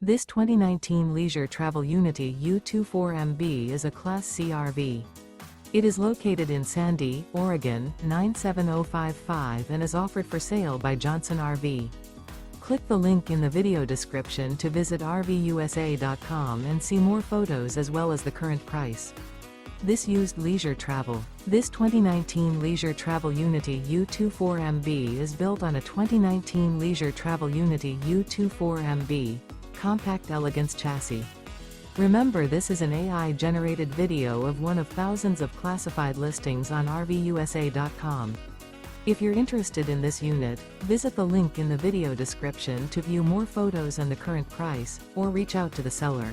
This 2019 Leisure Travel Unity U24MB is a Class C RV. It is located in Sandy, Oregon, 97055 and is offered for sale by Johnson RV. Click the link in the video description to visit RVUSA.com and see more photos as well as the current price. This used leisure travel. This 2019 Leisure Travel Unity U24MB is built on a 2019 Leisure Travel Unity U24MB compact Elegance chassis. Remember, this is an AI-generated video of one of thousands of classified listings on RVUSA.com. If you're interested in this unit, visit the link in the video description to view more photos and the current price, or reach out to the seller.